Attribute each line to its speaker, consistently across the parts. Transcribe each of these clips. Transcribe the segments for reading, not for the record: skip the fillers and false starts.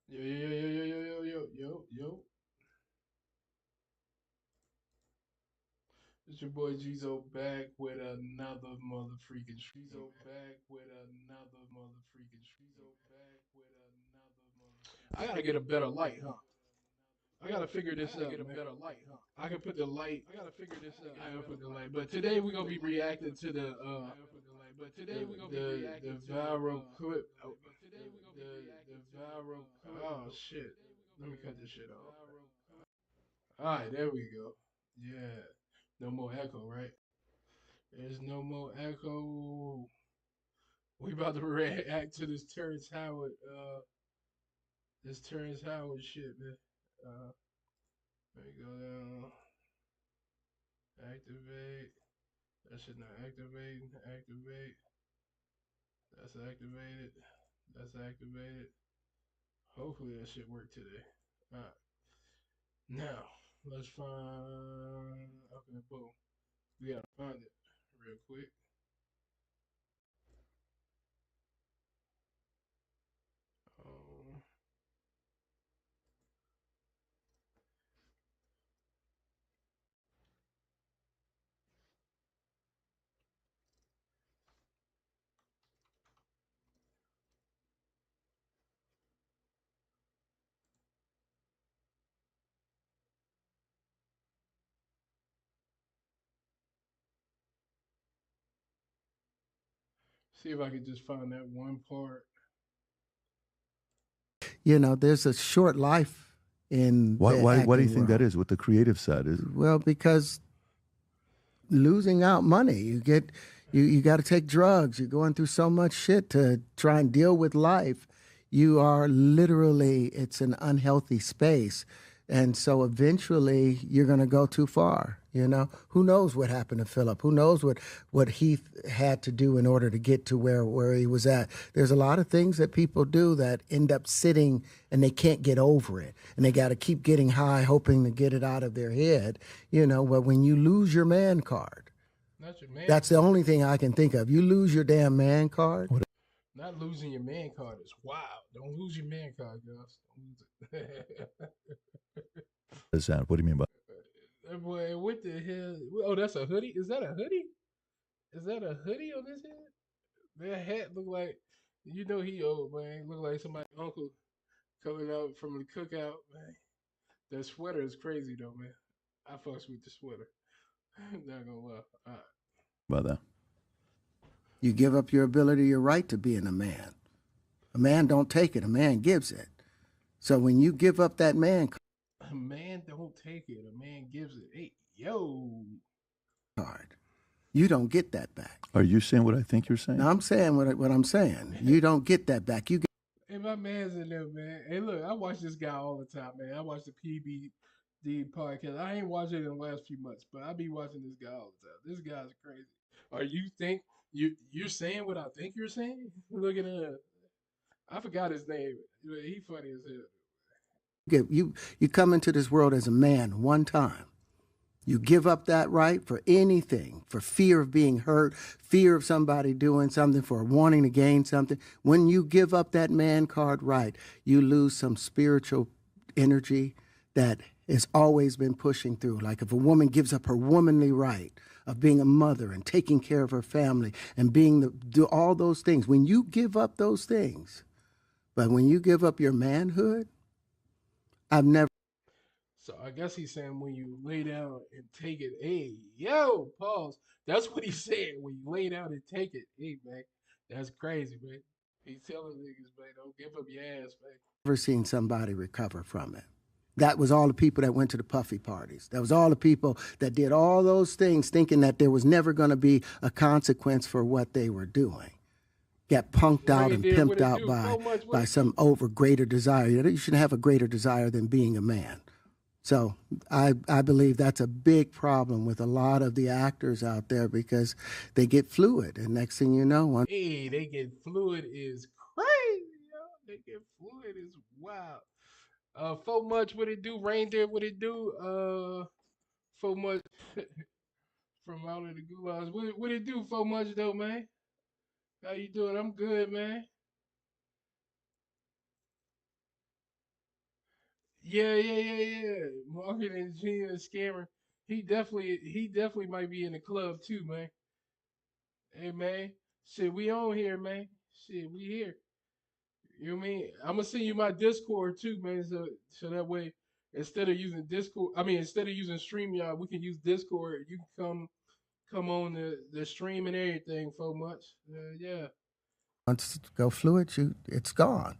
Speaker 1: Yo, yo, yo, yo, yo, yo, yo, yo, yo. It's your boy Jizo back with another mother freaking Jizo back with another mother freaking Jizo back with another mother. I gotta get a better light, huh? I gotta figure this out, man. I can put the light. I gotta put the light. But today we're gonna be reacting to the viral clip. The viral. Oh shit! Let me cut this shit off. All right, there we go. Yeah, no more echo, right? There's no more echo. We about to react to this Terrence Howard shit, man. Uh, let me go down. Activate. That should not activate. Activate. That's activated. That's activated. Hopefully that should work today. All right. Now let's find. Okay, boom. We gotta find it real quick. Um, See if I can just find that one part.
Speaker 2: There's a short life in
Speaker 3: Why,
Speaker 2: the
Speaker 3: why do you
Speaker 2: acting
Speaker 3: think that
Speaker 2: world.
Speaker 3: is? What the creative side is?
Speaker 2: Well, because losing out money, you got to take drugs. You're going through so much shit to try and deal with life. You are literally, it's an unhealthy space. And so eventually you're going to go too far. Who knows what happened to Philip? Who knows what Heath had to do in order to get to where he was at? There's a lot of things that people do that end up sitting and they can't get over it. And they got to keep getting high, hoping to get it out of their head. But when you lose your man card,
Speaker 1: Not your man.
Speaker 2: that's the only thing I can think of. You lose your damn man card.
Speaker 1: Not losing your man card is wild. Don't lose your man card, guys. Don't lose it.
Speaker 3: Is that? What do you mean by?
Speaker 1: Boy, what the hell? Oh, that's a hoodie. Is that a hoodie? Is that a hoodie on his head? That hat look like, he old, man. Look like somebody's uncle coming out from the cookout, man. That sweater is crazy though, man. I fucks with the sweater. Not gonna lie. All right.
Speaker 3: By that?
Speaker 2: You give up your ability, your right to being a man. A man don't take it, a man gives it. So when you give up that man
Speaker 1: A man don't take it. A man gives it. Hey, yo.
Speaker 2: card, you don't get that back.
Speaker 3: Are you saying what I think you're saying?
Speaker 2: Now I'm saying what I'm saying. You don't get that back. You get
Speaker 1: Hey, my man's in there, man. Hey, look, I watch this guy all the time, man. I watch the PBD podcast. I ain't watching it in the last few months, but I be watching this guy all the time. This guy's crazy. Are you think you're saying what I think you're saying? Look at that. I forgot his name. He funny as hell.
Speaker 2: you come into this world as a man one time. You give up that right for anything, for fear of being hurt, fear of somebody doing something, for wanting to gain something. When you give up that man card right, you lose some spiritual energy that has always been pushing through. Like if a woman gives up her womanly right of being a mother and taking care of her family and do all those things, when you give up those things, but when you give up your manhood, I've never.
Speaker 1: So I guess he's saying when you lay down and take it, hey, yo, pause. That's what he's saying. When you lay down and take it, hey, man, that's crazy, man. He's telling niggas, man, don't give up your ass, man.
Speaker 2: Never seen somebody recover from it. That was all the people that went to the puffy parties. That was all the people that did all those things thinking that there was never going to be a consequence for what they were doing. Got punked out and pimped out by some over greater desire. You shouldn't have a greater desire than being a man. So I believe that's a big problem with a lot of the actors out there because they get fluid. And next thing you know,
Speaker 1: Hey, they get fluid is crazy, yo. They get fluid is wild. So much what it do, reindeer what it do. So much from out of the gulags. What it do? So much though, man. How you doing? I'm good, man. Yeah. Marketing engineer and scammer. He definitely might be in the club too, man. Hey man, shit, we on here, man. Shit, we here. You know what I mean? I'm gonna send you my Discord too, man. So that way, instead of using Discord, I mean, instead of using StreamYard, we can use Discord. You can come on the stream and everything for much. Yeah.
Speaker 2: Once you go fluid, it's gone.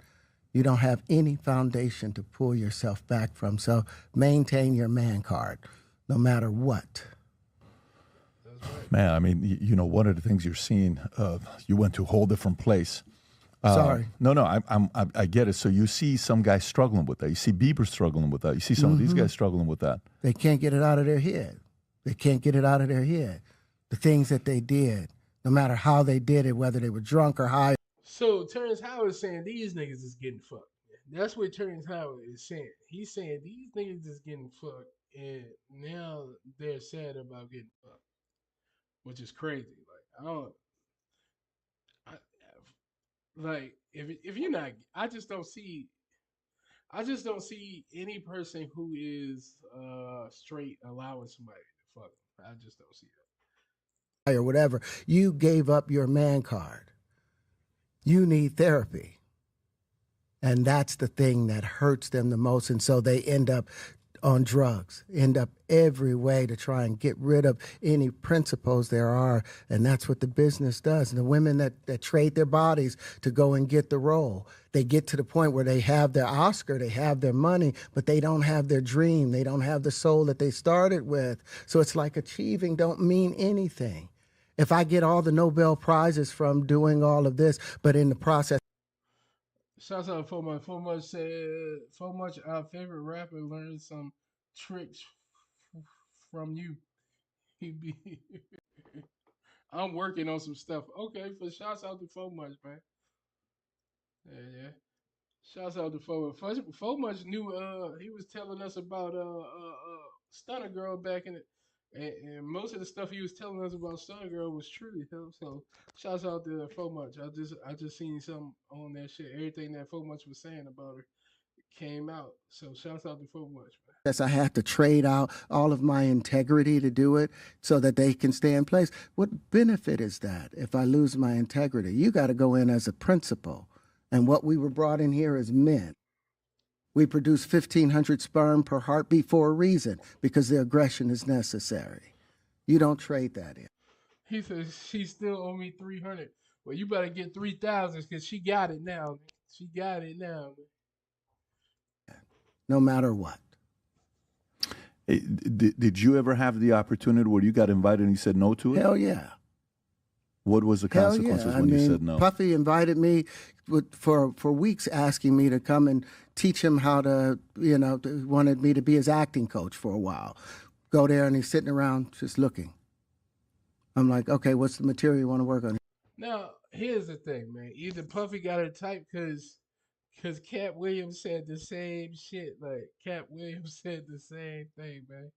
Speaker 2: You don't have any foundation to pull yourself back from. So maintain your man card, no matter what.
Speaker 1: That's right.
Speaker 3: Man, I mean, one of the things you're seeing, you went to a whole different place.
Speaker 2: Sorry.
Speaker 3: No, I get it. So you see some guys struggling with that. You see Bieber struggling with that. You see some of these guys struggling with that.
Speaker 2: They can't get it out of their head. They can't get it out of their head. The things that they did, no matter how they did it, whether they were drunk or high.
Speaker 1: So Terrence Howard is saying these niggas is getting fucked. That's what Terrence Howard is saying. He's saying these niggas is getting fucked, and now they're sad about getting fucked, which is crazy. Like I don't, I, like if you're not, I just don't see any person who is straight allowing somebody to fuck them. I just don't see
Speaker 2: Or whatever. You gave up your man card. You need therapy. And that's the thing that hurts them the most. And so they end up on drugs, end up every way to try and get rid of any principles there are. And that's what the business does. And the women that trade their bodies to go and get the role, they get to the point where they have their Oscar, they have their money, but they don't have their dream. They don't have the soul that they started with. So it's like achieving don't mean anything. If I get all the Nobel Prizes from doing all of this, but in the process,
Speaker 1: Shouts out for much. For much said for much our favorite rapper learned some tricks from you. He be I'm working on some stuff. Okay, for shouts out to for much, man. Yeah. Shouts out to for much. For much knew he was telling us about Stunner Girl back in it. And most of the stuff he was telling us about Stunner Girl was true. So shouts out to for much. I just seen something on that shit. Everything that for much was saying about her came out. So shouts out to for much, man.
Speaker 2: I have to trade out all of my integrity to do it so that they can stay in place. What benefit is that if I lose my integrity? You got to go in as a principal. And what we were brought in here as men. We produce 1,500 sperm per heartbeat for a reason, because the aggression is necessary. You don't trade that in.
Speaker 1: He says she still owe me 300. Well, you better get 3,000 because she got it now. Man. She got it now. Man.
Speaker 2: No matter what.
Speaker 3: Hey, did you ever have the opportunity where you got invited and you said no to it?
Speaker 2: Hell yeah.
Speaker 3: What was the
Speaker 2: Hell
Speaker 3: consequences
Speaker 2: yeah.
Speaker 3: when you said no?
Speaker 2: Puffy invited me for weeks, asking me to come and teach him how to, wanted me to be his acting coach for a while. Go there and he's sitting around just looking. I'm like, okay, what's the material you want to work on?
Speaker 1: Now, here's the thing, man. Either Puffy got her type because Cat Williams said the same shit. Like, Cat Williams said the same thing, man.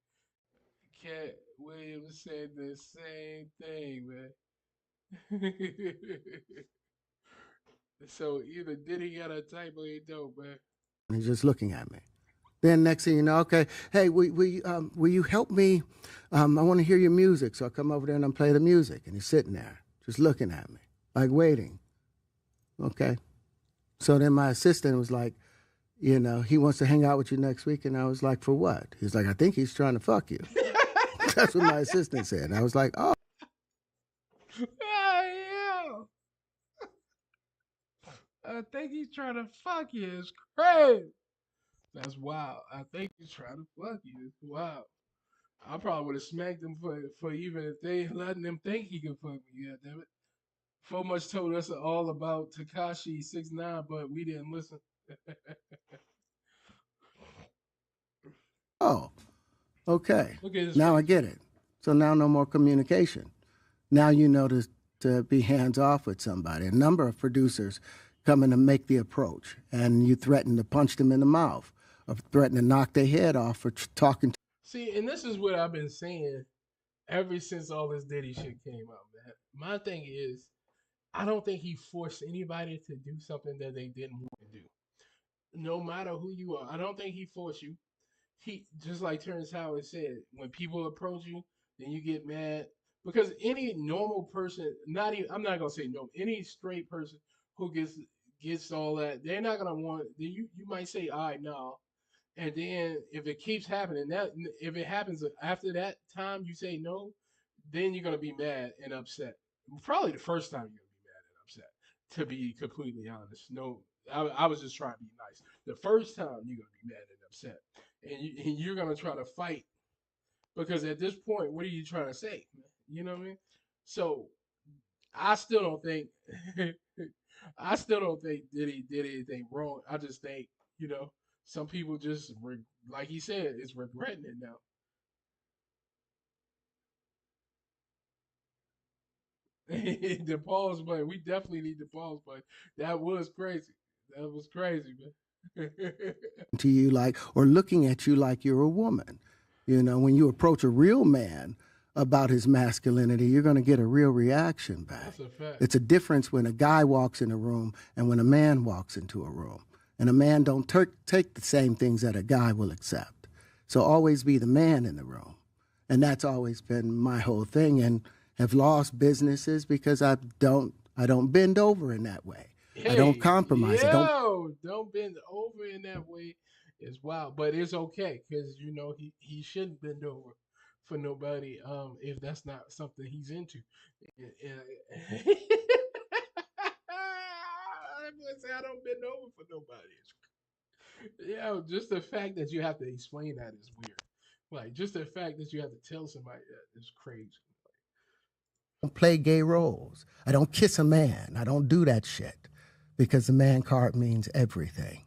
Speaker 1: Cat Williams said the same thing, man. So either Diddy got a type or he don't, man.
Speaker 2: And he's just looking at me. Then next thing you know, okay, hey, will you help me? I want to hear your music. So I come over there and I play the music. And he's sitting there just looking at me, like waiting. Okay. So then my assistant was like, he wants to hang out with you next week. And I was like, for what? He's like, I think he's trying to fuck you. That's what my assistant said. And I was like, oh.
Speaker 1: Yeah. I think he's trying to fuck you. It's crazy. That's wild. I think he's trying to fuck you. It's wild. I probably would have smacked him for even if they letting him think he can fuck me. Yeah, damn it. So much told us all about Takashi 6ix9ine, but we didn't listen.
Speaker 2: Oh, okay.
Speaker 1: Look at his
Speaker 2: Now I
Speaker 1: face.
Speaker 2: get it. So now no more communication. Now you know to be hands off with somebody. A number of producers come in and make the approach, and you threaten to punch them in the mouth or threaten to knock their head off for talking.
Speaker 1: See, and this is what I've been saying ever since all this Diddy shit came out, man. My thing is, I don't think he forced anybody to do something that they didn't want to do. no matter who you are. I don't think he forced you. He just like Terrence Howard said, when people approach you, then you get mad because any normal person, not even I'm not gonna say no, any straight person who gets all that, they're not gonna want. You might say, all right, no, and then if it keeps happening, that if it happens after that time, you say no, then you're gonna be mad and upset. Probably the first time you're gonna be mad and upset. To be completely honest, no, I was just trying to be nice. The first time you're gonna be mad and upset, and you're gonna try to fight because at this point, what are you trying to say? You know what I mean? So I still don't think I still don't think Diddy did anything wrong. I just think you know some people just like he said is regretting it now. The pause button. We definitely need the pause button. That was crazy. That was crazy, man.
Speaker 2: To you like, or looking at you like you're a woman. You know, when you approach a real man about his masculinity, you're going to get a real reaction back.
Speaker 1: That's a fact.
Speaker 2: It's a difference when a guy walks in a room and when a man walks into a room. And a man don't take the same things that a guy will accept. So always be the man in the room. And that's always been my whole thing. And have lost businesses because I don't bend over in that way. I don't
Speaker 1: Hey,
Speaker 2: compromise. I don't.
Speaker 1: don't bend over in that way. It's wild, but it's okay because you know he shouldn't bend over for nobody. If that's not something he's into. And- I'm gonna say I don't bend over for nobody. Yeah, just the fact that you have to explain that is weird. Like just the fact that you have to tell somebody that is crazy.
Speaker 2: Play gay roles. I don't kiss a man. I don't do that shit because the man card means everything.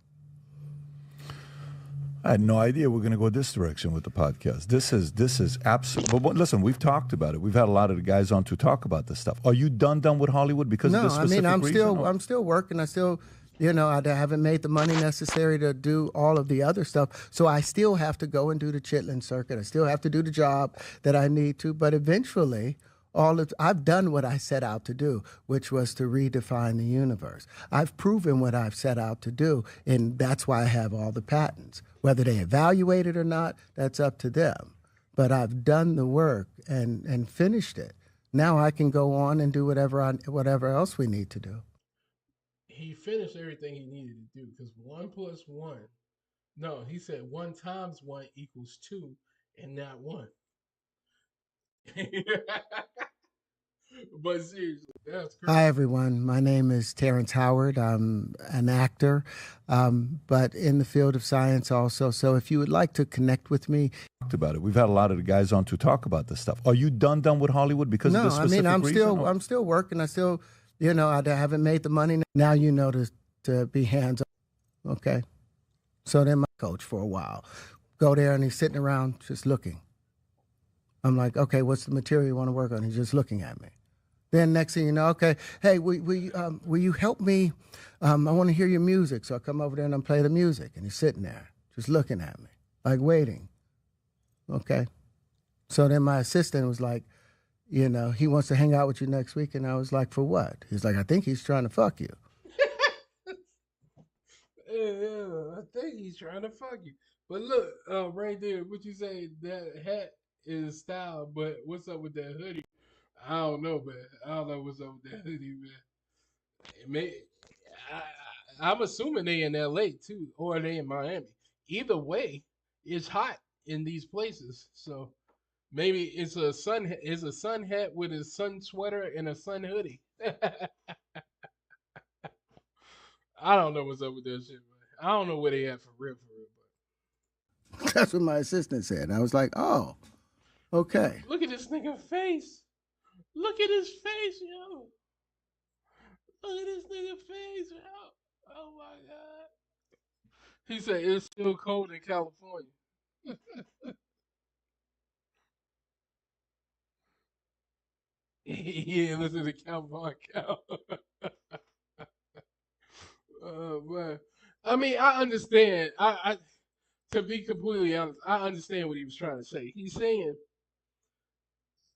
Speaker 3: I had no idea we're going to go this direction with the podcast. This is absolute. But listen, we've talked about it. We've had a lot of the guys on to talk about this stuff. Are you done with Hollywood because
Speaker 2: No,
Speaker 3: of this
Speaker 2: I
Speaker 3: specific
Speaker 2: mean I'm
Speaker 3: reason?
Speaker 2: still
Speaker 3: Or-
Speaker 2: I'm still working. I still I haven't made the money necessary to do all of the other stuff. So I still have to go and do the chitlin circuit. I still have to do the job that I need to. But eventually, I've done what I set out to do, which was to redefine the universe. I've proven what I've set out to do, and that's why I have all the patents. Whether they evaluate it or not, that's up to them. But I've done the work and finished it. Now I can go on and do whatever else we need to do.
Speaker 1: He finished everything he needed to do because one plus one. No, he said one times one equals two, and not one. But seriously, that's
Speaker 2: Hi,
Speaker 1: crazy.
Speaker 2: everyone. My name is Terrence Howard. I'm an actor, but in the field of science also. So if you would like to connect with me,
Speaker 3: Talked about it. We've had a lot of the guys on to talk about this stuff. Are you done with Hollywood because of
Speaker 2: no,
Speaker 3: this
Speaker 2: I
Speaker 3: specific
Speaker 2: mean
Speaker 3: reason? Or-
Speaker 2: I'm still working. I still, I haven't made the money. Now to be hands on. Okay, so then my coach for a while, go there and he's sitting around just looking. I'm like, okay, what's the material you want to work on? He's just looking at me. Then next thing you know, okay, hey, will you help me? I want to hear your music. So I come over there and I play the music. And he's sitting there just looking at me, like waiting. Okay. So then my assistant was like, he wants to hang out with you next week. And I was like, for what? He's like, I think he's trying to fuck you.
Speaker 1: Yeah, I think he's trying to fuck you. But look, right there, what you say that hat is style, but what's up with that hoodie? I don't know, man. I don't know what's up with that hoodie, man. It may, I'm assuming they in LA too, or they in Miami. Either way, it's hot in these places. So maybe it's a sun hat with a sun sweater and a sun hoodie. I don't know what's up with that shit, man. I don't know where they at for real,
Speaker 2: That's what my assistant said. And I was like, oh, okay.
Speaker 1: but look at this nigga face. Look at his face, yo. Look at this nigga face, yo. Oh my god. He said it's still cold in California. Yeah, listen to Cowboy Cow. But I mean, I understand. To be completely honest, I understand what he was trying to say. He's saying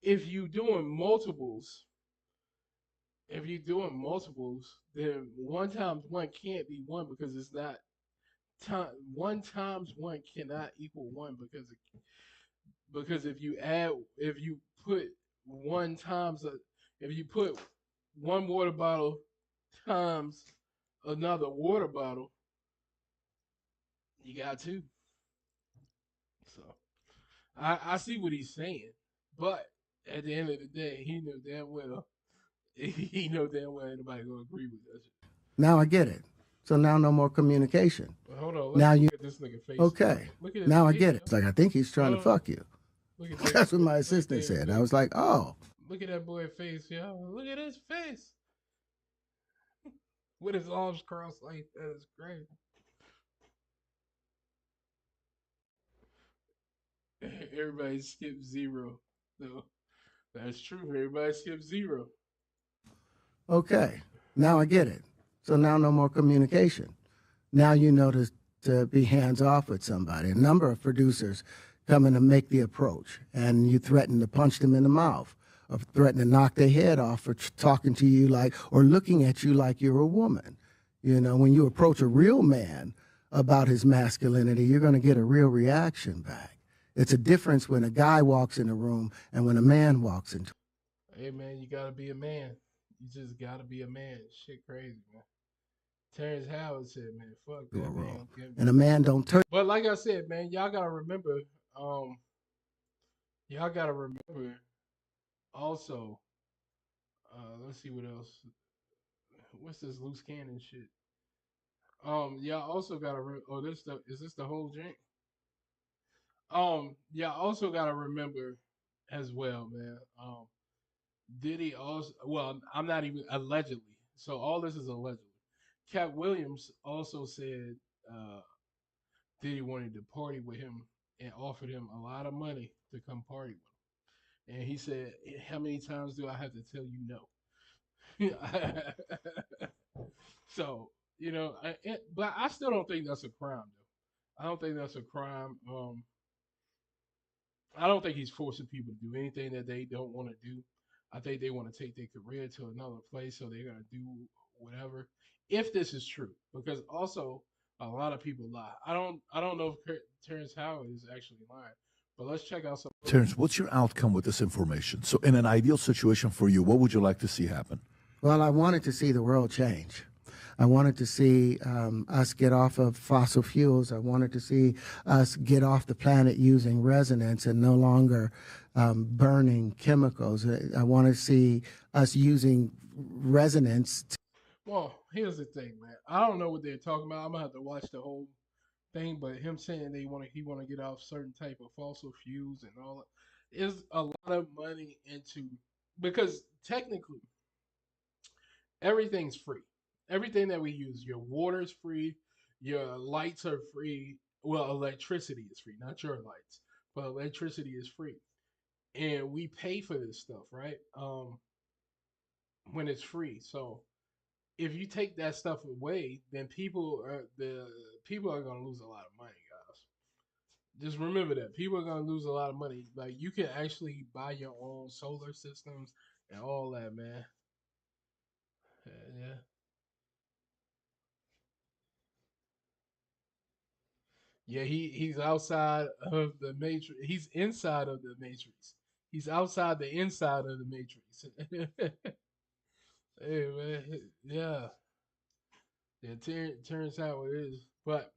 Speaker 1: if you doing multiples, if you're doing multiples, then one times one can't be one because it's not. one times one cannot equal one because if you put one times a, if you put one water bottle times another water bottle, you got two. So I see what he's saying, but at the end of the day, he knew damn well he know damn well anybody gonna agree with that shit.
Speaker 2: Now I get it. So now no more communication.
Speaker 1: But hold on, let's
Speaker 2: Now
Speaker 1: look
Speaker 2: you
Speaker 1: at this nigga face.
Speaker 2: okay.
Speaker 1: Look at his
Speaker 2: Now I
Speaker 1: face,
Speaker 2: get it.
Speaker 1: yo.
Speaker 2: It's like I think he's trying to
Speaker 1: Hold on.
Speaker 2: fuck you.
Speaker 1: Look at David
Speaker 2: That's what my
Speaker 1: face. Look at
Speaker 2: assistant
Speaker 1: David
Speaker 2: said. I
Speaker 1: face.
Speaker 2: was like, oh,
Speaker 1: Look at that boy face, yo. Look at his face. With his arms crossed like that is crazy. Everybody skipped zero. No, that's true. Everybody skipped zero.
Speaker 2: okay. Now I get it. So now no more communication. Now you know to be hands off with somebody. A number of producers come in to make the approach, and you threaten to punch them in the mouth, or threaten to knock their head off for talking to you like, or looking at you like you're a woman. You know, when you approach a real man about his masculinity, you're going to get a real reaction back. It's a difference when a guy walks in a room and when a man walks into.
Speaker 1: Hey man, you gotta be a man. You just gotta be a man. Shit crazy, man. Terrence Howard said, man, fuck
Speaker 2: A
Speaker 1: that,
Speaker 2: room.
Speaker 1: man.
Speaker 2: And a man don't turn.
Speaker 1: But like I said, man, um, y'all gotta remember also, let's see what else. What's this loose cannon shit? Y'all also oh, is this the whole drink? Y'all also gotta remember as well, man. Diddy also, well, I'm not even allegedly. So all this is allegedly. Cat Williams also said uh, Diddy wanted to party with him and offered him a lot of money to come party with him. And he said, "How many times do I have to tell you no?" So but I still don't think that's a crime, though. I don't think that's a crime. I don't think he's forcing people to do anything that they don't want to do. I think they want to take their career to another place, so they're gonna do whatever. If this is true, because also a lot of people lie. I don't know if Terrence Howard is actually lying, but let's check out some.
Speaker 3: Terrence, what's your outcome with this information? So, in an ideal situation for you, what would you like to see happen?
Speaker 2: Well, I wanted to see the world change. I wanted to see us get off of fossil fuels. I wanted to see us get off the planet using resonance and no longer burning chemicals. I want to see us using resonance.
Speaker 1: Well, here's the thing, man. I don't know what they're talking about. I'm gonna have to watch the whole thing, but him saying he want to get off certain type of fossil fuels and all that is a lot of money into because technically everything's free. Everything that we use, your water's free, your lights are free. Well, electricity is free, not your lights, but electricity is free, and we pay for this stuff, right? When it's free. So if you take that stuff away, then the people are gonna lose a lot of money, guys. Just remember that people are gonna lose a lot of money. Like you can actually buy your own solar systems and all that, man. Yeah. Yeah, he's outside of the matrix. He's inside of the matrix. He's outside the inside of the matrix. Hey man, yeah, yeah. Terrence Howard is, but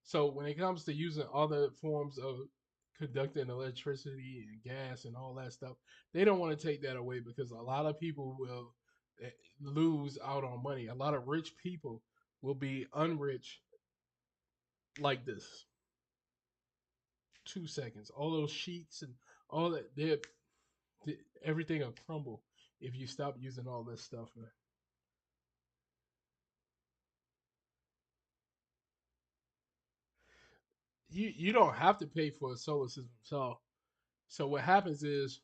Speaker 1: so when it comes to using other forms of conducting electricity and gas and all that stuff, they don't want to take that away because a lot of people will lose out on money. A lot of rich people will be unrich like this. 2 seconds. All those sheets and all that, everything will crumble if you stop using all this stuff, man. You don't have to pay for a solar system. So what happens is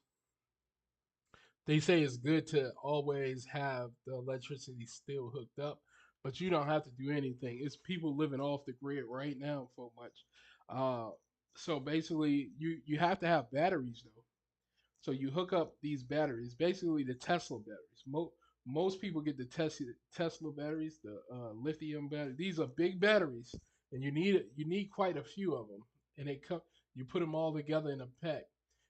Speaker 1: they say it's good to always have the electricity still hooked up, but you don't have to do anything. It's people living off the grid right now for much. Uh, so basically, you have to have batteries though. So you hook up these batteries, basically the Tesla batteries. Most people get the Tesla batteries, the lithium batteries. These are big batteries and you need quite a few of them, and they come. You put them all together in a pack,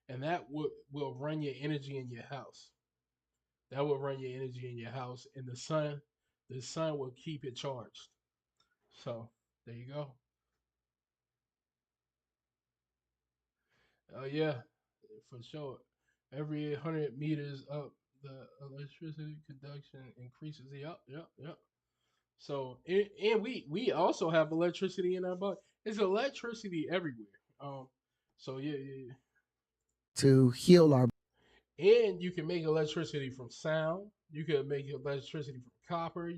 Speaker 1: and that will run your energy in your house. That will run your energy in your house, and the sun will keep it charged. So there you go. Oh yeah, for sure. Every 100 meters up, the electricity conduction increases. Yep, yep, yep. So and we also have electricity in our body. There's electricity everywhere. Um, so yeah, yeah,
Speaker 2: to heal our
Speaker 1: yeah. And you can make electricity from sound. You can make electricity from copper.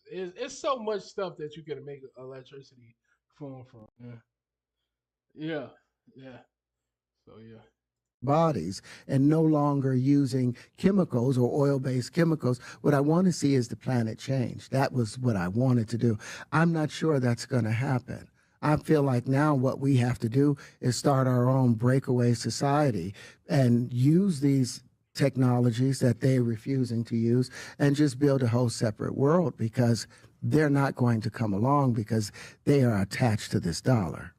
Speaker 1: It's so much stuff that you can make electricity from. Yeah, yeah, yeah. So yeah.
Speaker 2: bodies and no longer using chemicals or oil based chemicals. What I want to see is the planet change. That was what I wanted to do. I'm not sure that's going to happen. I feel like now what we have to do is start our own breakaway society and use these technologies that they're refusing to use and just build a whole separate world because they're not going to come along because they are attached to this dollar.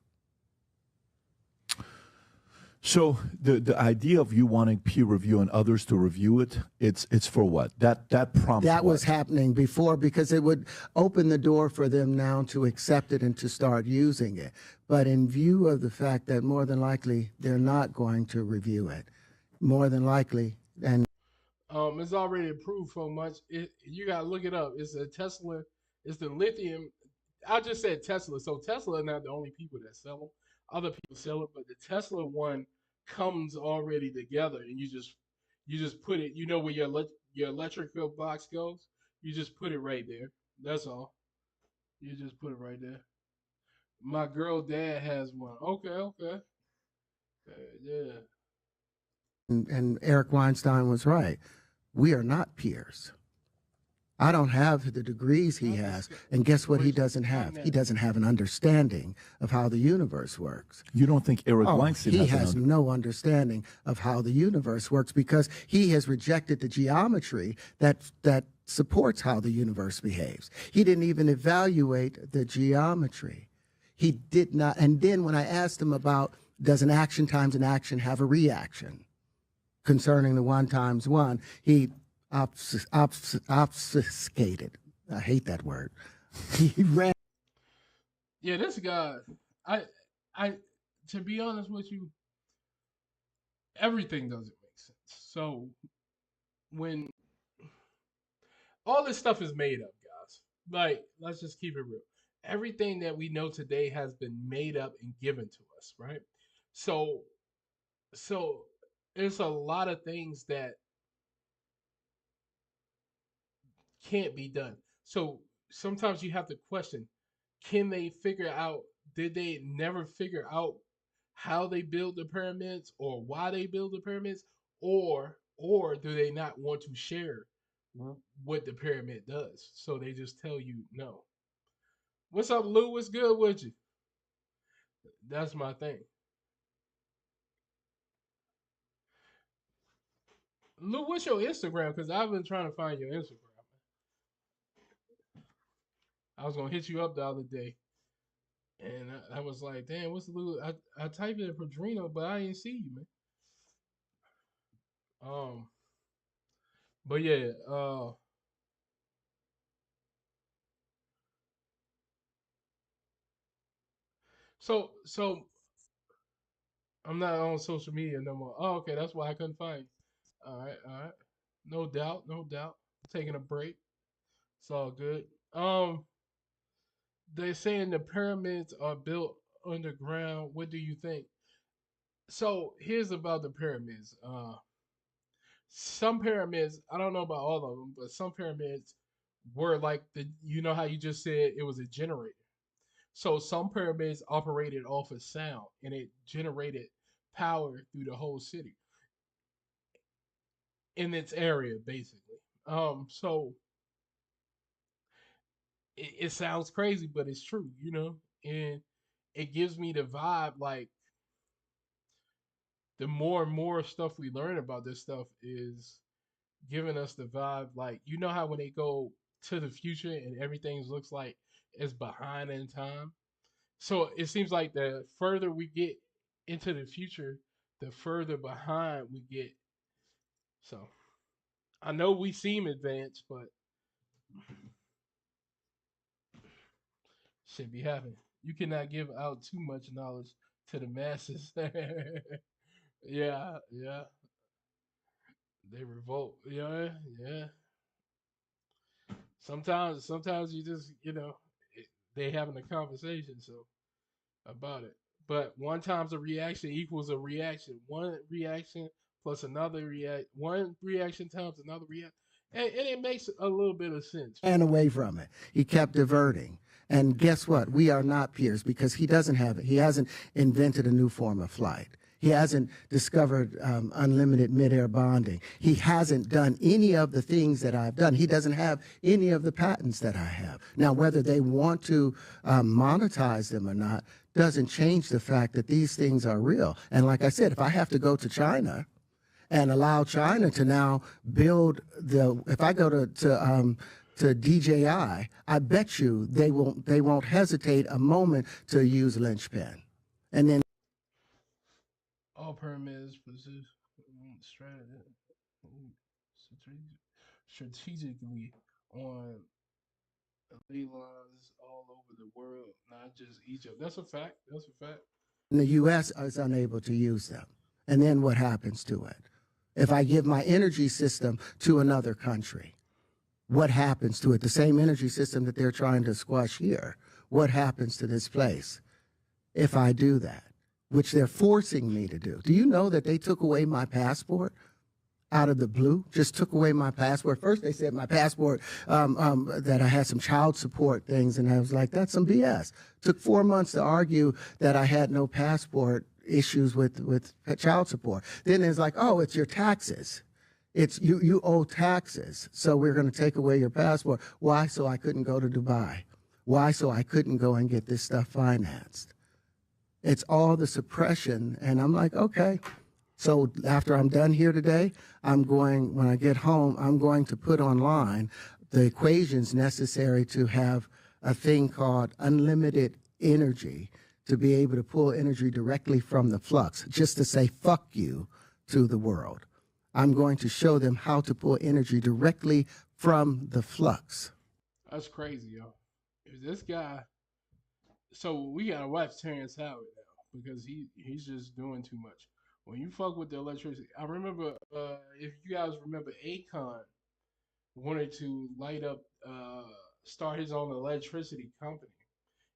Speaker 3: So the idea of you wanting peer review and others to review it, it's for what? That prompts
Speaker 2: That was
Speaker 3: what?
Speaker 2: happening before because it would open the door for them now to accept it and to start using it. But in view of the fact that more than likely they're not going to review it, more than likely, and
Speaker 1: It's already approved so much. You gotta look it up. It's a Tesla. It's the lithium. I just said Tesla. So Tesla are not the only people that sell them. Other people sell it, but the Tesla one comes already together, and you just put it. You know where your electrical box goes. You just put it right there. That's all. You just put it right there. My girl dad has one. Okay, okay. Yeah.
Speaker 2: and Eric Weinstein was right. We are not peers. I don't have the degrees he
Speaker 1: Not
Speaker 2: has.
Speaker 1: this
Speaker 2: And guess what he
Speaker 1: situation.
Speaker 2: doesn't
Speaker 1: Not
Speaker 2: have?
Speaker 1: now.
Speaker 2: He doesn't have an understanding of how the universe works.
Speaker 3: You don't think Eric
Speaker 2: Oh,
Speaker 3: Weinstein
Speaker 2: he
Speaker 3: has
Speaker 2: has
Speaker 3: an
Speaker 2: no understanding of how the universe works because he has rejected the geometry that supports how the universe behaves. He didn't even evaluate the geometry. He did not. And then when I asked him about does an action times an action have a reaction concerning the one times one, he obfuscated. I hate that word. He ran.
Speaker 1: Yeah, this guy. I I to be honest with you, everything doesn't make sense. So when all this stuff is made up, guys, like let's just keep it real. Everything that we know today has been made up and given to us, right? So so there's a lot of things that can't be done. So sometimes you have to question, can they figure out, did they never figure out how they build the pyramids or why they build the pyramids, or do they not want to share what the pyramid does, so they just tell you no? What's up, Lou? What's good with you? That's my thing. Lou, what's your Instagram? Because I've been trying to find your Instagram. I was gonna hit you up the other day, and I was like, damn, what's Lou? I typed in Padrino, but I didn't see you, man. Um, but yeah, so I'm not on social media no more. Oh, okay, that's why I couldn't find you. All right, no doubt, no doubt. Taking a break, it's all good. They're saying the pyramids are built underground. What do you think? So here's about the pyramids. Some pyramids, I don't know about all of them, but some pyramids were like you know how you just said it was a generator. So some pyramids operated off of sound and it generated power through the whole city in its area, basically. So it sounds crazy, but it's true, and it gives me the vibe like the more and more stuff we learn about this stuff is giving us the vibe like how when they go to the future and everything looks like it's behind in time. So it seems like the further we get into the future, the further behind we get. So I know we seem advanced, but shit be happening. You cannot give out too much knowledge to the masses. Yeah, yeah. They revolt. Yeah, yeah. Sometimes you just, they having a conversation so about it. But one times a reaction equals a reaction. One reaction plus another react. One reaction times another react, and it makes a little bit of sense.
Speaker 2: Ran away from it. He kept diverting. And guess what? We are not peers because he doesn't have it. He hasn't invented a new form of flight. He hasn't discovered unlimited midair bonding. He hasn't done any of the things that I've done. He doesn't have any of the patents that I have. Now, whether they want to monetize them or not doesn't change the fact that these things are real. And like I said, if I have to go to China and allow China to now build if I go to DJI, I bet you they won't hesitate a moment to use linchpin. And then
Speaker 1: All pyramids position strategically on ley lines all over the world, not just Egypt. That's a fact. That's a fact.
Speaker 2: the U.S. is unable to use them. And then what happens to it? If I give my energy system to another country, what happens to it? The same energy system that they're trying to squash here. What happens to this place if I do that, which they're forcing me to do? Do you know that they took away my passport out of the blue? Just took away my passport. First, they said my passport, that I had some child support things, and I was like, that's some BS. Took 4 months to argue that I had no passport issues with child support. Then it's like, oh, it's your taxes. It's you owe taxes, so we're going to take away your passport. Why? So I couldn't go to Dubai. Why? So I couldn't go and get this stuff financed. It's all the suppression, and I'm like, okay. So after I'm done here today, when I get home, I'm going to put online the equations necessary to have a thing called unlimited energy, to be able to pull energy directly from the flux, just to say fuck you to the world. I'm going to show them how to pull energy directly from the flux.
Speaker 1: That's crazy, yo. If this guy, so we gotta watch Terrence Howard now because he's just doing too much. When you fuck with the electricity, I remember if you guys remember, Akon wanted to light up, start his own electricity company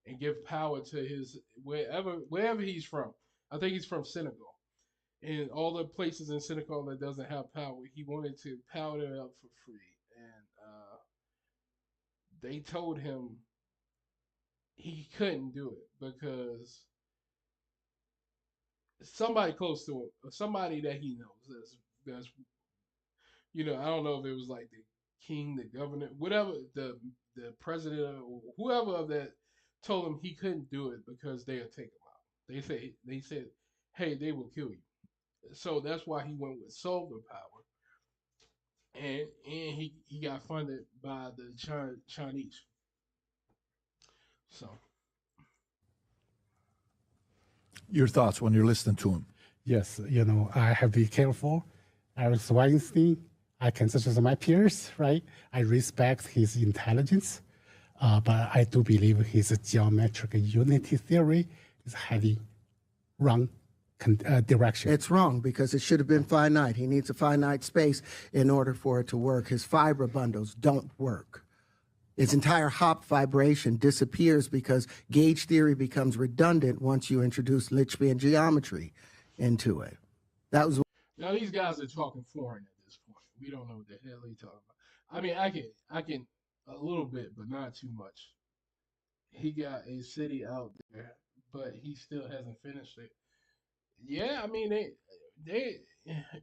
Speaker 1: and give power to his wherever he's from. I think he's from Senegal. And all the places in Senegal that doesn't have power, he wanted to power it up for free. And they told him he couldn't do it because somebody close to him, somebody that he knows, that's I don't know if it was like the king, the governor, whatever, the president or whoever of that told him he couldn't do it because they'll take him out. They said, hey, they will kill you. So that's why he went with solar power, and he got funded by the Chinese. So
Speaker 3: Your thoughts when you're listening to him?
Speaker 4: Yes, I have to be careful. Alex Weinstein, I consider my peers, right? I respect his intelligence, but I do believe his geometric unity theory is heading wrong direction.
Speaker 2: It's wrong because it should have been finite. He needs a finite space in order for it to work. His fiber bundles don't work. Its entire hop vibration disappears because gauge theory becomes redundant once you introduce Litchfield geometry into it. That was
Speaker 1: now these guys are talking foreign at this point. We don't know what the hell they talking about. I mean, I can a little bit, but not too much. He got a city out there, but he still hasn't finished it. Yeah, I mean they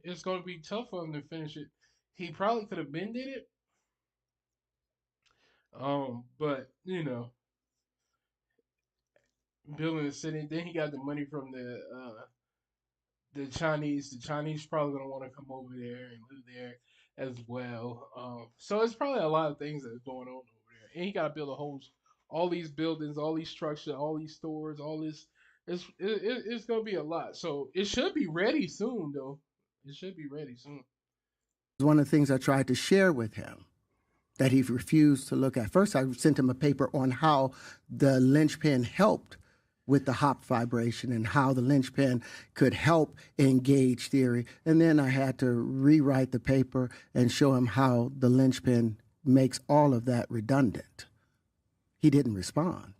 Speaker 1: it's gonna be tough for him to finish it. He probably could have been did it. But building a city, then he got the money from the Chinese. The Chinese probably gonna want to come over there and live there as well. So it's probably a lot of things that's going on over there, and he got to build a all these buildings, all these structures, all these stores, all this. It's gonna be a lot. So it should be ready soon, though. It should be ready soon.
Speaker 2: One of the things I tried to share with him that he refused to look at. First, I sent him a paper on how the linchpin helped with the hop vibration and how the linchpin could help engage theory. And then I had to rewrite the paper and show him how the linchpin makes all of that redundant. He didn't respond.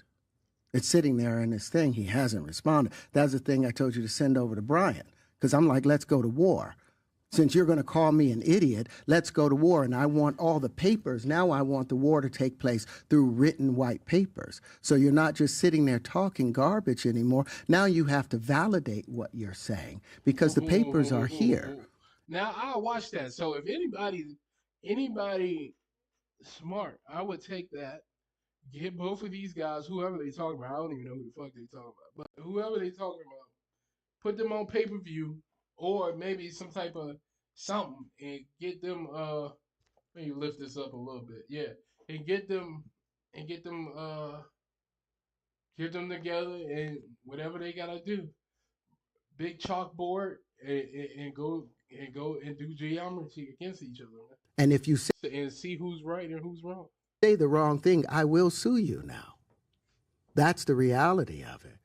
Speaker 2: It's sitting there in this thing. He hasn't responded. That's the thing I told you to send over to Brian, because I'm like, let's go to war. Since you're going to call me an idiot, let's go to war. And I want all the papers. Now I want the war to take place through written white papers. So you're not just sitting there talking garbage anymore. Now you have to validate what you're saying because the papers are here.
Speaker 1: Now I'll watch that. So if anybody smart, I would take that, get both of these guys, whoever they talking about. I don't even know who the fuck they talking about, but whoever they talking about, put them on pay-per-view or maybe some type of something and get them maybe lift this up a little bit. Yeah. And get them get them together and whatever they gotta do. Big chalkboard and go and do geometry against each other.
Speaker 2: And if you say
Speaker 1: And see who's right and who's wrong.
Speaker 2: the wrong thing, I will sue you now. That's the reality of it.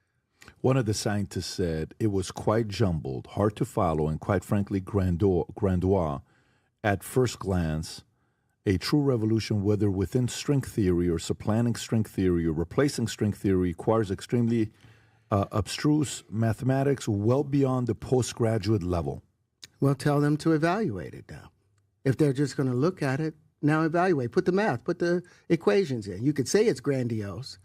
Speaker 3: One of the scientists said it was quite jumbled, hard to follow, and quite frankly, grandiose at first glance. A true revolution, whether within string theory or supplanting string theory or replacing string theory, requires extremely abstruse mathematics well beyond the postgraduate level.
Speaker 2: Well, tell them to evaluate it now. If they're just going to look at it, now evaluate. Put the math, put the equations in. You could say it's grandiose,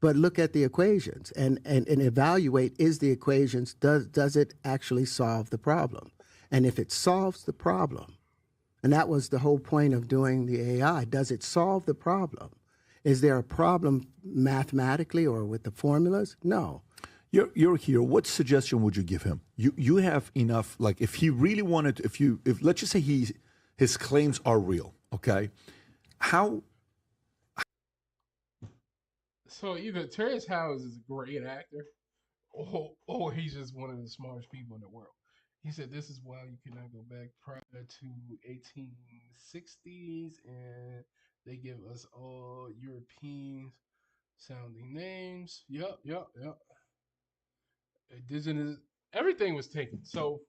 Speaker 2: but look at the equations and evaluate, is the equations, does it actually solve the problem? And if it solves the problem, and that was the whole point of doing the AI, does it solve the problem? Is there a problem mathematically or with the formulas? No.
Speaker 3: You're here. What suggestion would you give him? You have enough, like if he really wanted, if let's just say his claims are real, okay? How?
Speaker 1: So either Terrence Howard is a great actor, or he's just one of the smartest people in the world. He said this is why you cannot go back prior to 1860s, and they give us all European sounding names. Yep. Indigenous, everything was taken. So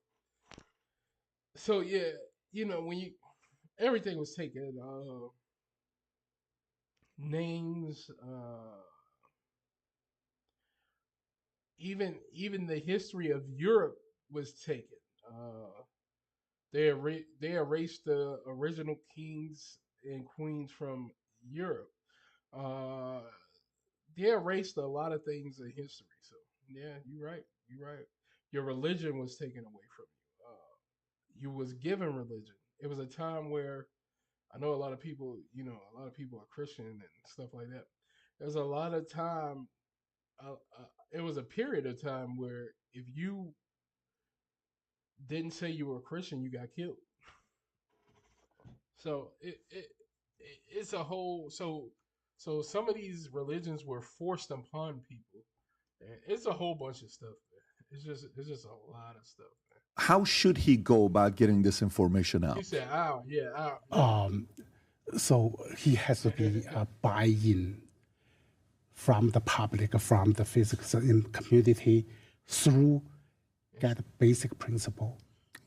Speaker 1: yeah, when everything was taken. Names, even the history of Europe was taken. They erased the original kings and queens from Europe. Uh, they erased a lot of things in history. So yeah, you're right. You're right. Your religion was taken away from you. You was given religion. It was a time where I know a lot of people, a lot of people are Christian and stuff like that. There's a lot of time. It was a period of time where if you didn't say you were a Christian, you got killed. So it's a whole. So some of these religions were forced upon people. It's a whole bunch of stuff. Man. It's just a lot of stuff. Man.
Speaker 3: How should he go about getting this information out?
Speaker 1: He said, "Ow, yeah, ow."
Speaker 4: So he has to be buy-in from the public, from the physical community through that basic principle.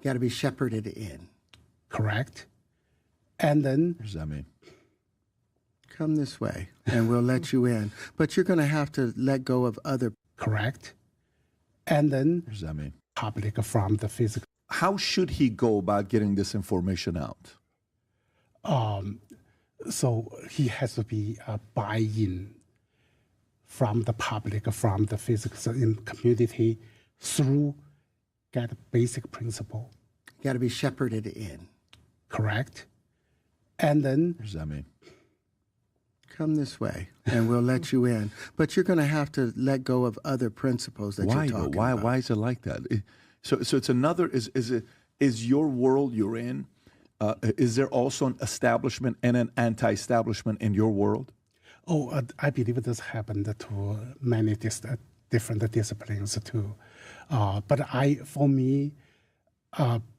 Speaker 2: Got to be shepherded in.
Speaker 4: Correct. And then...
Speaker 3: What does that mean?
Speaker 2: Come this way and we'll let you in. But you're going to have to let go of other...
Speaker 4: Correct. And then...
Speaker 3: What does that mean?
Speaker 4: Public from the physical...
Speaker 3: How should he go about getting this information out?
Speaker 4: So he has to be buy-in from the public, from the physical community through that basic principle.
Speaker 2: Got to be shepherded in.
Speaker 4: Correct. And then...
Speaker 3: What does that mean?
Speaker 2: Come this way and we'll let you in. But you're going to have to let go of other principles that you're talking about.
Speaker 3: Why is it like that? So it's another, is your world you're in, is there also an establishment and an anti-establishment in your world?
Speaker 4: I believe this happened to many different disciplines too. But for me,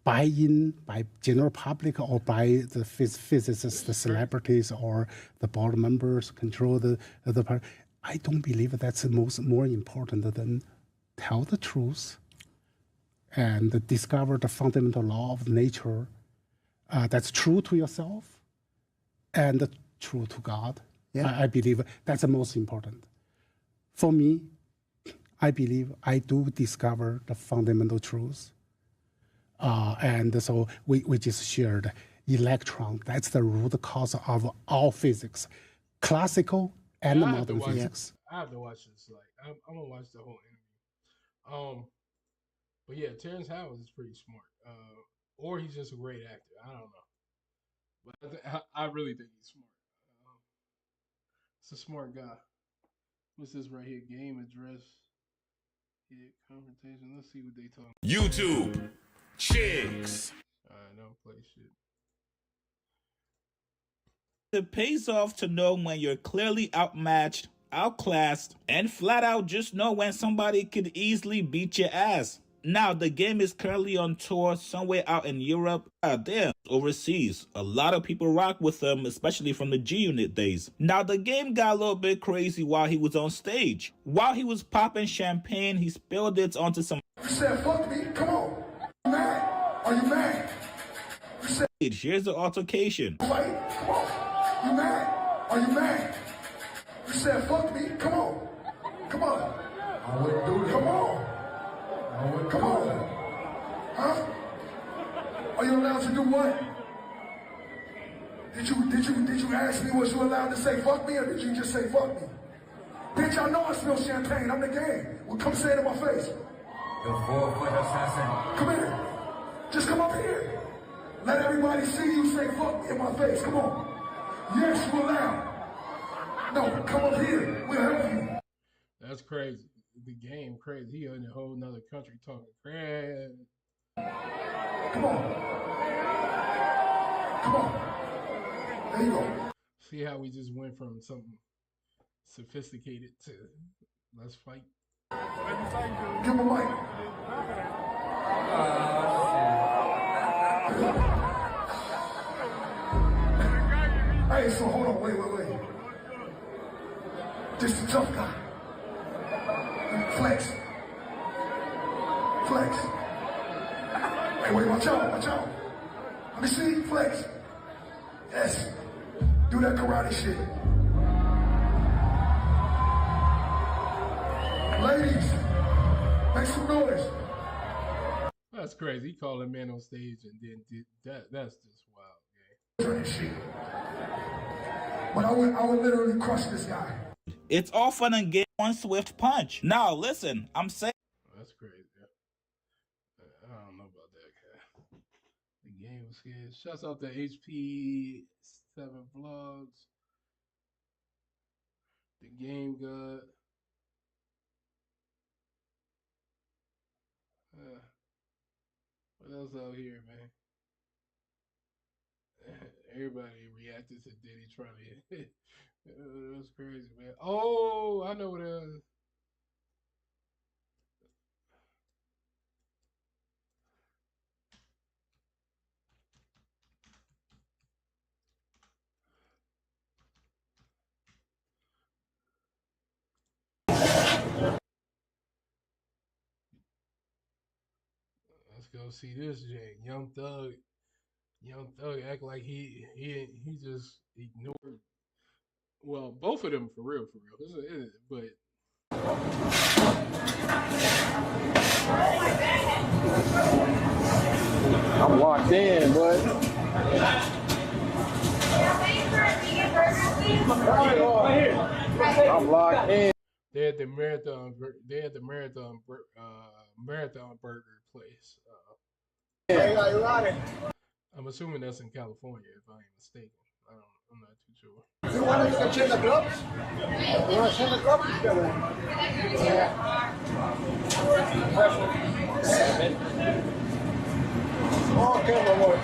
Speaker 4: buy-in by general public or by the physicists, the celebrities, or the board members control the part. I don't believe that's more important than tell the truth and discover the fundamental law of nature that's true to yourself and true to God.
Speaker 2: Yeah.
Speaker 4: I believe that's the most important. For me, I believe I do discover the fundamental truth. And so we just shared electron. That's the root cause of all physics, classical and modern physics.
Speaker 1: I have to watch this. Like, I'm gonna watch the whole interview. But yeah, Terrence Howard is pretty smart. Or he's just a great actor. I don't know, but I really think he's smart. It's a smart guy. What's this right here? Game address. Hit confrontation. Let's see what they talk.
Speaker 5: YouTube chicks.
Speaker 1: Alright, don't play shit.
Speaker 6: It pays off to know when you're clearly outmatched, outclassed, and flat out just know when somebody could easily beat your ass. Now, the game is currently on tour somewhere out in Europe. There, overseas. A lot of people rock with him, especially from the G-Unit days. Now, the game got a little bit crazy while he was on stage. While he was popping champagne, he spilled it onto some...
Speaker 7: You said, fuck me, come on. You mad? Are you mad? You said,
Speaker 6: here's the altercation.
Speaker 7: fight, come on. You mad? Are you mad? You said, fuck me, come on. Come on. I wouldn't do it. Come on. Come on. Huh? Are you allowed to do what? Did you ask me, was you allowed to say fuck me, or did you just say fuck me? Bitch, I know I smell champagne. I'm the game. Well, come say it in my face.
Speaker 8: The 4-foot assassin.
Speaker 7: Come here. Just come up here. Let everybody see you say fuck me in my face. Come on. Yes, you allowed. No, come up here. We'll help you.
Speaker 1: That's crazy. The game crazy. He in a whole nother country talking crap.
Speaker 7: Come on. Come on. There you go.
Speaker 1: See how we just went from something sophisticated to let's fight.
Speaker 7: Give him a mic. Hey, so hold on, wait. This is a tough guy. Flex. Hey, wait, watch out. Let me see, flex. Yes. Do that karate shit. Ladies, make some noise.
Speaker 1: That's crazy. He called a man on stage and then did that. That's just wild, man.
Speaker 7: Shit. But I would literally crush this guy.
Speaker 6: It's all fun and game, one swift punch. Now, listen, I'm saying...
Speaker 1: That's crazy. I don't know about that guy. The game was scared. Shouts out to HP7 Vlogs. The Game God. What else out here, man? Everybody reacted to Diddy trying to hit. That's crazy, man. Oh, I know what it is. Let's go see this Jay. Young Thug act like he just ignored. Well, both of them for real. But
Speaker 9: I'm locked in, bud. I'm locked in.
Speaker 1: they had the marathon burger place. I'm assuming that's in California, if I ain't mistaken. I'm not too sure.
Speaker 7: You want to check the gloves? You want to check the gloves? Okay, my boy.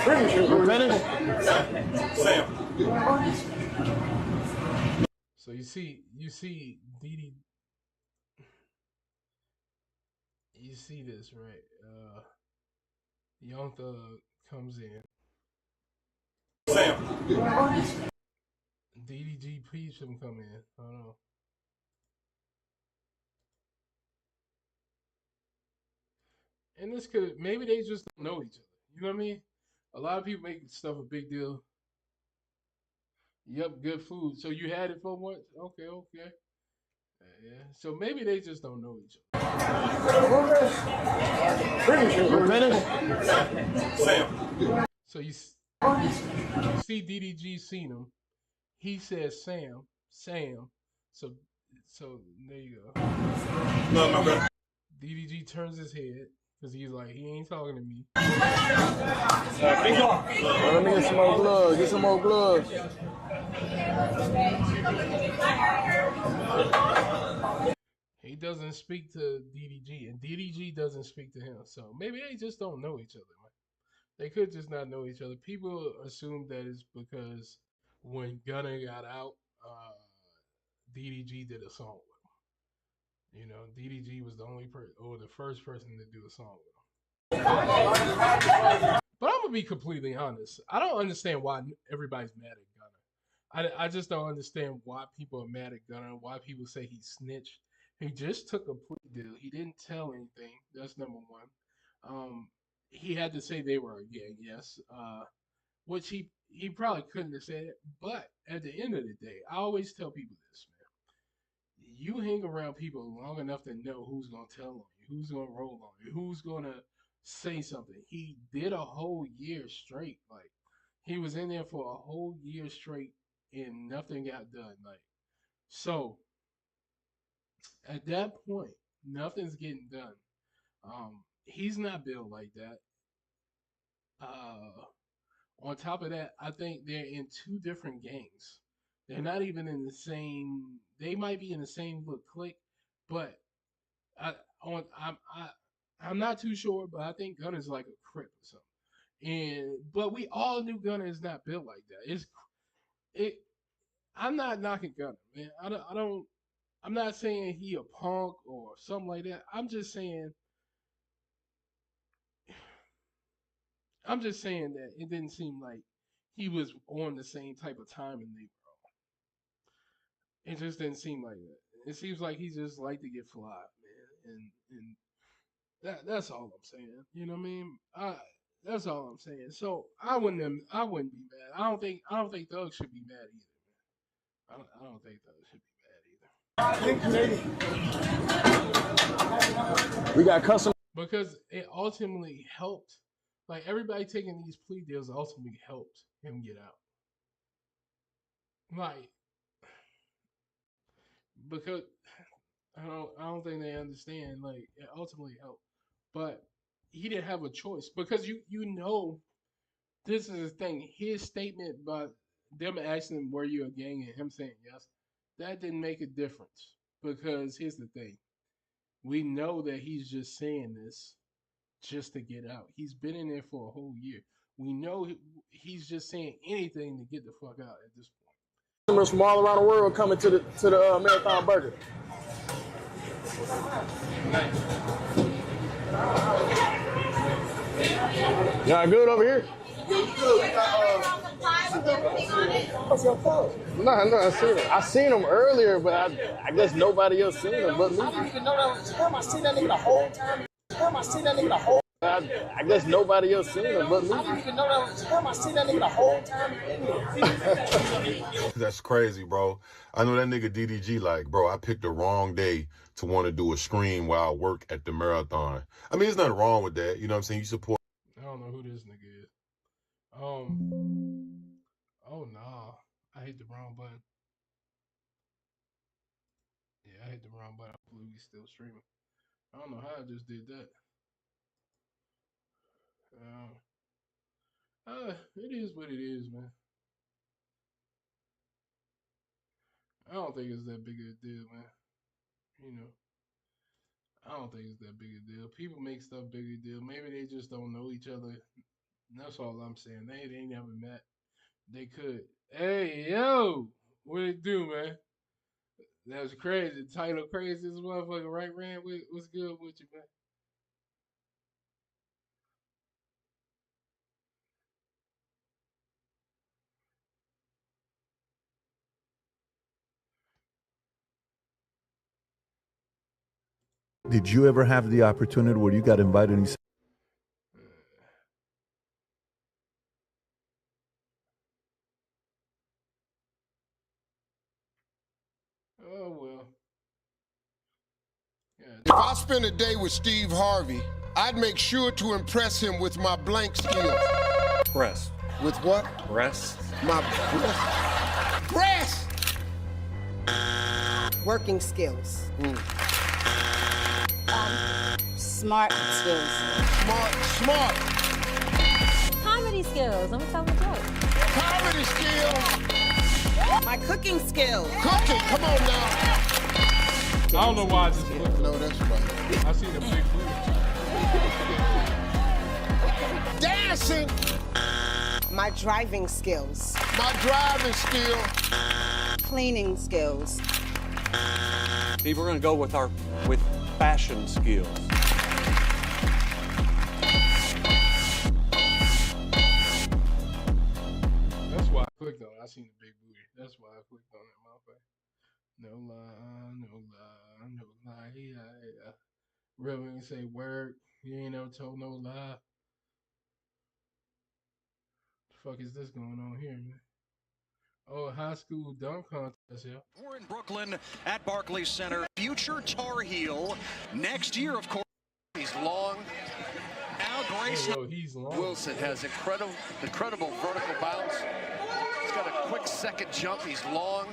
Speaker 7: We're finished?
Speaker 9: Sam.
Speaker 1: So you see Diddy, you see this right? Young Thug comes in. DDG peeps him come in. I don't know. And this could maybe they just don't know each other. You know what I mean? A lot of people make stuff a big deal. Yep, good food. So you had it for once? Okay, okay. Yeah. So maybe they just don't know each other. So you see DDG seen him. He says Sam, Sam. So so there you go. No, my bad. DDG turns his head because he's like he ain't talking to me.
Speaker 9: Let me get some more gloves. Get some more gloves.
Speaker 1: He doesn't speak to DDG, and DDG doesn't speak to him. So maybe they just don't know each other, man. They could just not know each other. People assume that it's because when Gunna got out, DDG did a song with him. You know, DDG was the only person or the first person to do a song with him. But I'm gonna be completely honest. I don't understand why everybody's mad at Gunna. I just don't understand why people are mad at Gunna. Why people say he snitched. He just took a plea deal. He didn't tell anything. That's number one. He had to say they were a gang, yes. Which he probably couldn't have said. But at the end of the day, I always tell people this, man. You hang around people long enough to know who's gonna tell on you, who's gonna roll on you, who's gonna say something. He did a whole year straight. Like he was in there for a whole year straight and nothing got done. Like so at that point, nothing's getting done. He's not built like that. Uh, on top of that, I think they're in two different gangs. They're not even in the same. They might be in the same little clique, but I on I'm not too sure. But I think Gunna's like a crip or something. And but we all knew Gunna is not built like that. It. I'm not knocking Gunna, man. I don't. I'm not saying he a punk or something like that. I'm just saying that it didn't seem like he was on the same type of time and they it just didn't seem like that. It seems like he just like to get fly, man. And that's all I'm saying. You know what I mean? That's all I'm saying. So I wouldn't be mad. I don't think Doug should be mad either, man. I don't think Doug should be mad either.
Speaker 9: We got custom.
Speaker 1: Because it ultimately helped. Like everybody taking these plea deals ultimately helped him get out. Like because I don't think they understand. Like it ultimately helped, but he didn't have a choice because you know this is the thing. His statement about them asking him were you a gang and him saying yes, that didn't make a difference because here's the thing. We know that he's just saying this just to get out. He's been in there for a whole year. We know he's just saying anything to get the fuck out at this point.
Speaker 9: Customers from all around the world coming to the Marathon Burger. Y'all good over here? No, I seen it. I seen them earlier, but I guess nobody else seen them but me. I didn't even know that was him. I seen that nigga the whole time. I guess nobody else seen him but me. I didn't even know that was him. I seen that nigga the whole time.
Speaker 5: That's crazy, bro. I know that nigga DDG like, bro, I picked the wrong day to want to do a screen while I work at the marathon. I mean, there's nothing wrong with that. You know what I'm saying? You support.
Speaker 1: I don't know who this nigga is. Oh nah, I hit the wrong button. Yeah, I hit the wrong button. I believe he's still streaming. I don't know how I just did that. It is what it is, man. I don't think it's that big of a deal, man. You know, I don't think it's that big a deal. People make stuff big a deal. Maybe they just don't know each other. That's all I'm saying. They never met. They could. Hey, yo, what it do, man? That was crazy. Title crazy as a motherfucker, right, man? What's good with you, man?
Speaker 3: Did you ever have the opportunity where you got invited and you said,
Speaker 1: Oh well. Yeah.
Speaker 7: If I spent a day with Steve Harvey, I'd make sure to impress him with my blank skills.
Speaker 10: Breast.
Speaker 7: With what?
Speaker 10: Breast.
Speaker 7: My breast.
Speaker 11: Working skills. Smart skills.
Speaker 7: Smart.
Speaker 12: Comedy skills. Let me tell them a joke.
Speaker 7: Comedy skills.
Speaker 11: My cooking skills.
Speaker 7: Cooking. Come on now.
Speaker 1: I don't know why I just looked.
Speaker 7: No, that's right.
Speaker 1: I seen a big booty.
Speaker 7: Dancing.
Speaker 11: My driving skills.
Speaker 7: My driving skill.
Speaker 11: Cleaning skills.
Speaker 10: Steve, we're gonna go with fashion skills.
Speaker 1: That's why I clicked on it. I seen the big booty. That's why I clicked on it, motherfucker. No lie, no lie, no lie. Yeah. Reverend say word. You ain't never told no lie. The fuck is this going on here, man? Oh, high school dunk contest, yeah.
Speaker 13: We're in Brooklyn at Barclays Center. Future Tar Heel. Next year, of course, he's long. Now Grace.
Speaker 1: Hey, yo, he's long.
Speaker 13: Wilson has incredible vertical bounce. He's got a quick second jump. He's long.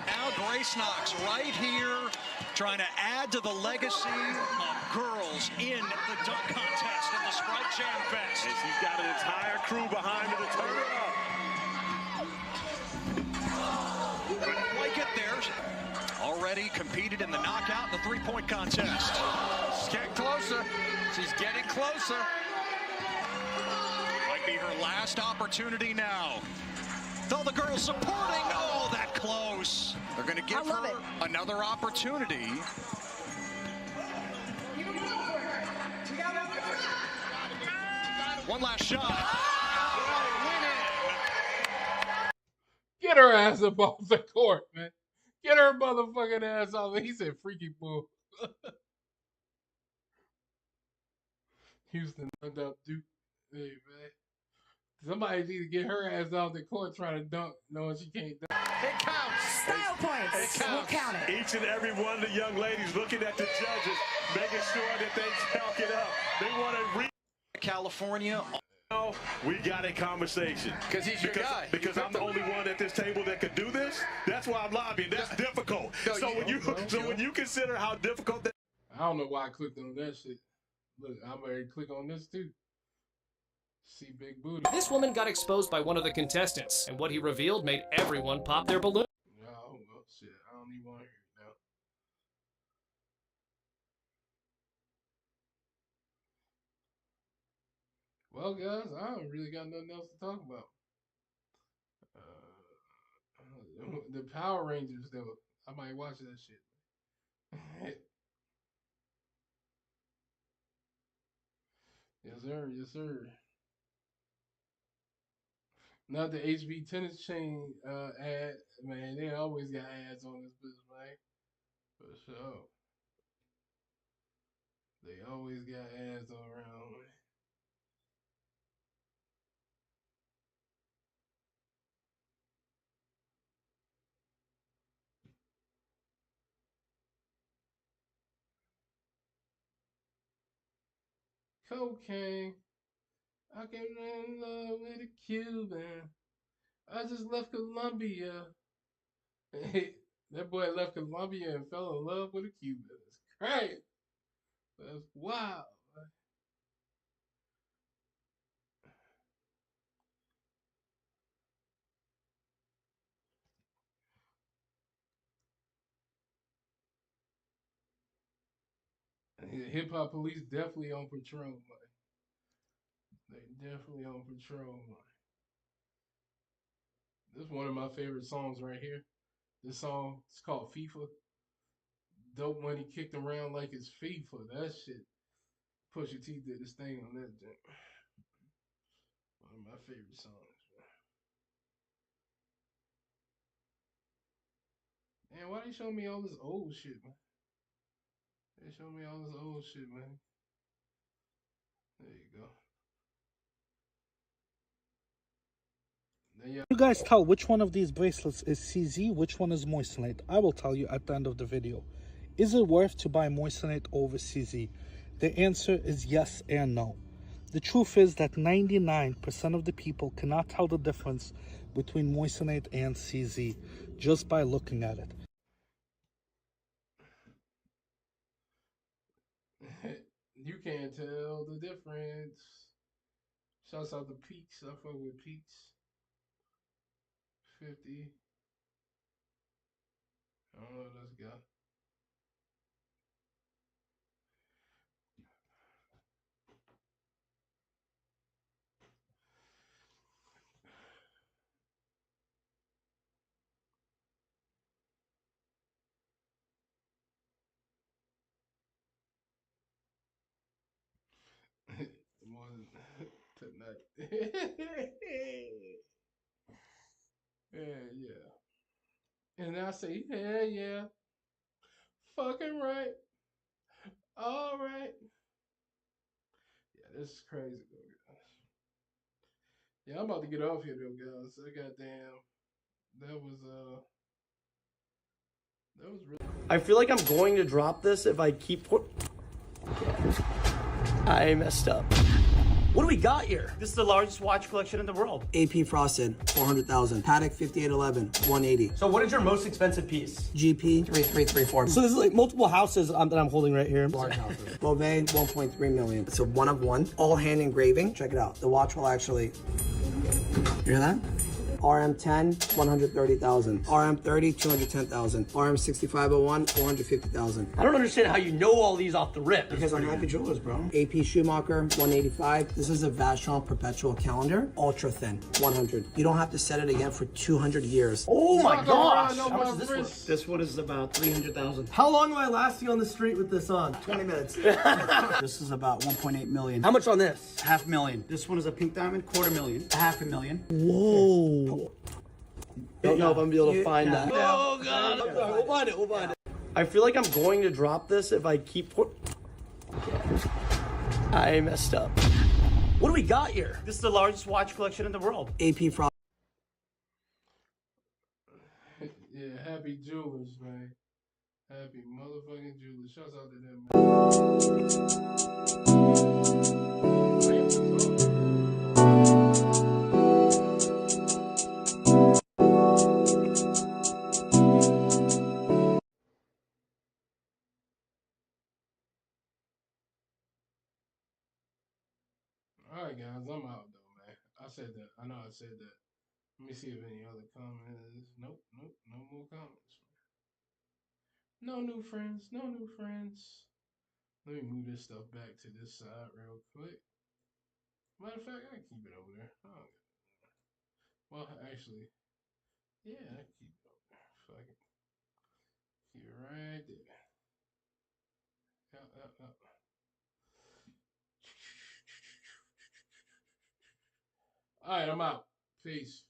Speaker 13: Now Grace Knox right here, trying to add to the legacy of girls in the dunk contest in the Sprite Jam Fest.
Speaker 14: As he's got an entire crew behind him to turn it up.
Speaker 13: Couldn't quite get there. Already competed in the knockout and the three-point contest. She's getting closer. She's getting closer. Might be her last opportunity now. Though the girls supporting, oh, that close. They're going to give her another opportunity. One last shot.
Speaker 1: Get her ass up off the court, man. Get her motherfucking ass off. He said freaky bull. Houston dunked up Duke. Hey, man. Somebody need to get her ass off the court trying to dunk, knowing she can't dunk.
Speaker 13: It counts.
Speaker 11: Style points.
Speaker 13: It counts.
Speaker 11: We'll count it.
Speaker 14: Each and every one of the young ladies looking at the judges, making sure that they count it up. They want to
Speaker 13: California.
Speaker 14: We got a conversation.
Speaker 13: Because he's your guy.
Speaker 14: Because I'm the only one at this table that could do this. That's why I'm lobbying. That's difficult.
Speaker 13: No,
Speaker 14: when you consider how difficult that.
Speaker 1: I don't know why I clicked on that shit. Look, I'm ready to click on this too. See big booty.
Speaker 15: This woman got exposed by one of the contestants, and what he revealed made everyone pop their balloon.
Speaker 1: Oh, well, shit. I don't even want to hear it now. Well, guys, I don't really got nothing else to talk about. The Power Rangers, though. I might watch that shit. Yes, sir. Yes, sir. Not the HB tennis chain ad, man. They always got ads on this business, man. For sure. They always got ads all around, man. Cocaine. I came in love with a Cuban. I just left Colombia. That boy left Colombia and fell in love with a Cuban. That's crazy. That's wild. Hip hop police definitely on patrol, man. They definitely on patrol, man. This is one of my favorite songs right here. This song, it's called FIFA. Dope Money kicked around like it's FIFA. That shit. Pusha T did this thing on that joint. One of my favorite songs. Man, why they show me all this old shit, man? They show me all this old shit, man. There you go.
Speaker 16: You guys tell which one of these bracelets is CZ, which one is Moissanite. I will tell you at the end of the video. Is it worth to buy Moissanite over CZ? The answer is yes and no. The truth is that 99% of the people cannot tell the difference between Moissanite and CZ just by looking at it.
Speaker 1: You can't tell the difference. Shouts out to Peaks. I fuck with Peaks. 50. I don't know this guy. More tonight. Yeah. And I say, yeah. Fucking right. All right. Yeah, this is crazy though, guys. Yeah, I'm about to get off here though, guys. I goddamn. That was really.
Speaker 17: I feel like I'm going to drop this if I keep. I messed up. What do we got here? This is the largest watch collection in the world. AP Frosted, 400,000. Patek 5811, 180. So what is your most expensive piece? GP 3334. So this is like multiple houses that I'm holding right here. Large houses. Beauvais, 1.3 million. It's a one of one, all hand engraving. Check it out. The watch will actually. You hear that? RM10, 130,000. RM30, 210,000. RM6501, 450,000. I don't understand how you know all these off the rip. Because I'm Happy Jewelers, bro. AP Schumacher, 185. This is a Vacheron perpetual calendar, ultra thin, 100. You don't have to set it again for 200 years. Oh my gosh! How much is this one? This one is about 300,000. How long am I lasting on the street with this on? 20 minutes. This is about 1.8 million. How much on this? $500,000. This one is a pink diamond, $250,000. $500,000. Whoa. Don't know if I'm gonna be able to find that. Oh god! We'll find it. We'll find it. I feel like I'm going to drop this if I keep. I messed up. What do we got here? This is the largest watch collection in the world. AP Frost.
Speaker 1: Yeah, Happy Jewelers, man. Happy motherfucking Jewelers. Shouts out to them, man. Alright, guys, I'm out though, man. I said that. I know I said that. Let me see if any other comments. Nope, no more comments. No new friends, no new friends. Let me move this stuff back to this side real quick. Matter of fact, I can keep it over there. Oh, well, actually, yeah, I can keep it over there. Fuck it. Keep it right there. Yep. All right, I'm out. Peace.